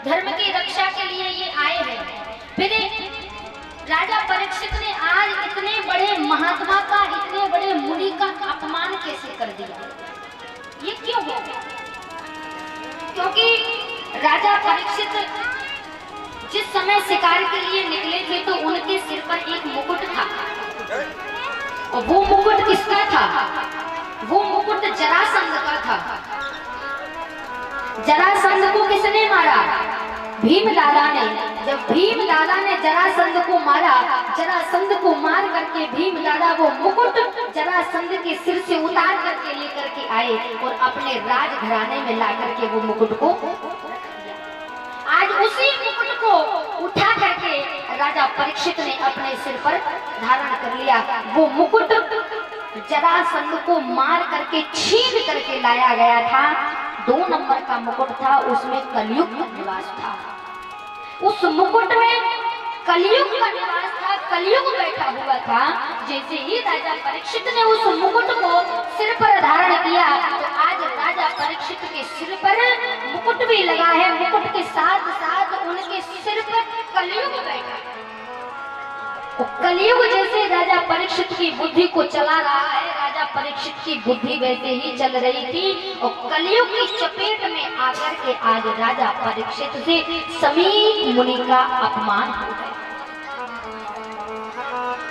धर्म की रक्षा के लिए ये आए हैं। फिर राजा परीक्षित ने आज इतने बड़े महात्मा का, इतने बड़े मुनि का अपमान कैसे कर दिया? ये क्यों हो गया? क्योंकि राजा परीक्षित जिस समय शिकार के लिए निकले थे तो उनके सिर पर एक मुकुट था, और वो मुकुट किसका था? वो मुकुट जरासंध का था। जरासंध को किसने मारा? भीमदादा ने। जब भीमदादा ने जरासंध को मारा, जरासंध को मार करके भीमदादा वो मुकुट जरासंध के सिर से उतार करके लेकर के आए और अपने राजघराने में ला करके वो मुकुट को, आज उसी मुकुट को उठा करके राजा परीक्षित ने अपने सिर पर धारण कर लिया। वो मुकुट जरासंध को मार करके छीन करके लाया गया था। 2 नंबर का मुकुट था, उसमें कलयुग का निवास था। उस मुकुट में कलयुग का निवास था, कलयुग बैठा हुआ था। जैसे ही राजा परीक्षित ने उस मुकुट को सिर पर धारण किया तो आज राजा परीक्षित के सिर पर मुकुट भी लगा है, मुकुट के साथ साथ उनके सिर पर कलयुग बैठा है। कलयुग जैसे राजा परीक्षित की बुद्धि को चला रहा है, राजा परीक्षित की बुद्धि वैसे ही चल रही थी और कलयुग की चपेट में आकर के आज राजा परीक्षित से समीप मुनि का अपमान हो गया।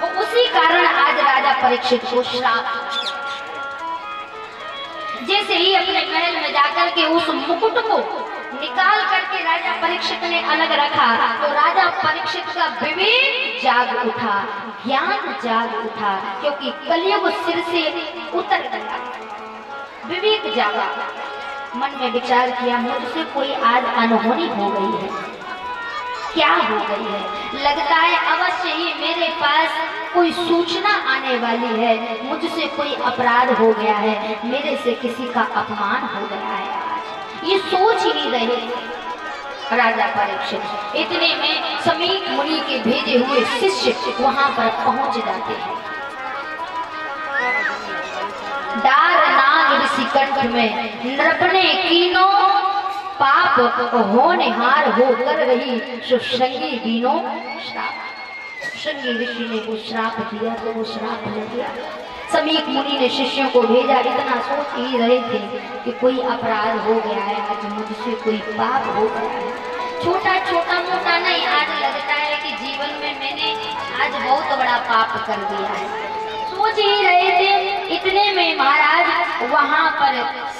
और उसी कारण आज राजा परीक्षित को श्राप। जैसे ही अपने महल में जाकर के उस मुकुट को निकाल करके राजा परीक्षित ने अलग रखा तो राजा परीक्षित का विवेक जाग उठा, ज्ञान जाग उठा, क्योंकि कलयुग सिर से उतर गया। विवेक जागा, मन में विचार किया मुझसे कोई आज अनहोनी हो गई है, क्या हो गई है? लगता है अवश्य ही मेरे पास कोई सूचना आने वाली है, मुझसे कोई अपराध हो गया है, मेरे से किसी का अपमान हो गया है। आज ये सोच ही रहे राजा परीक्षित। इतने में समीप मुनि के भेजे हुए शिष्य वहां पर पहुंच जाते हैं। डार नाग ऋषि कंठ में नृपने कीनो पाप होनहार हो कर रही सो संगी दीनो श्राप। संगी ऋषि ने वो श्राप दिया तो वो श्राप लग गया। समीप मुनि ने शिष्यों को भेजा, इतना सोच ही रहे थे कि कोई अपराध हो गया है, आज मुझसे कोई पाप हो गया है। छोटा छोटा मोटा नहीं, आज लगता है कि जीवन में मैंने आज बहुत बड़ा पाप कर दिया है। सोच ही रहे थे, इतने में महाराज वहां पर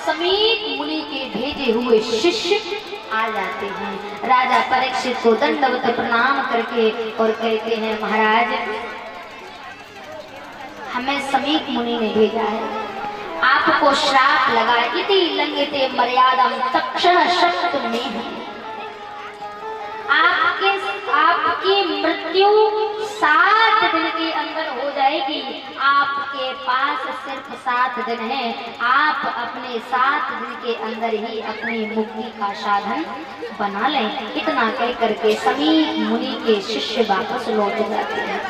समीप मुनि के भेजे हुए शिष्य आ जाते हैं। राजा परीक्षित को दंडवत प्रणाम करके और कहते हैं महाराज हमें समीप मुनि ने भेजा है, आपको श्राप लगा, इति लंघिते मर्यादम तक्षण शत्रु में, आपकी मृत्यु 7 दिन के अंदर हो जाएगी। आपके पास सिर्फ 7 दिन है, आप अपने 7 दिन के अंदर ही अपनी मुक्ति का साधन बना लें। इतना कह करके समीप मुनि के शिष्य वापस लौट जाते हैं।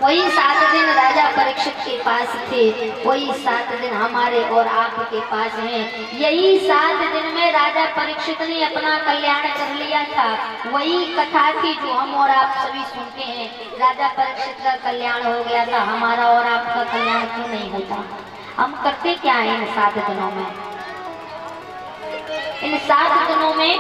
वही 7 दिन राजा परीक्षित के पास थे, वही 7 दिन हमारे और आपके पास हैं। यही 7 दिन में राजा परीक्षित ने अपना कल्याण कर लिया था। वही कथा थी जो हम और आप सभी सुनते हैं। राजा परीक्षित का कल्याण हो गया था, हमारा और आपका कल्याण क्यों नहीं होता? हम करते क्या है इन 7 दिनों में? इन 7 दिनों में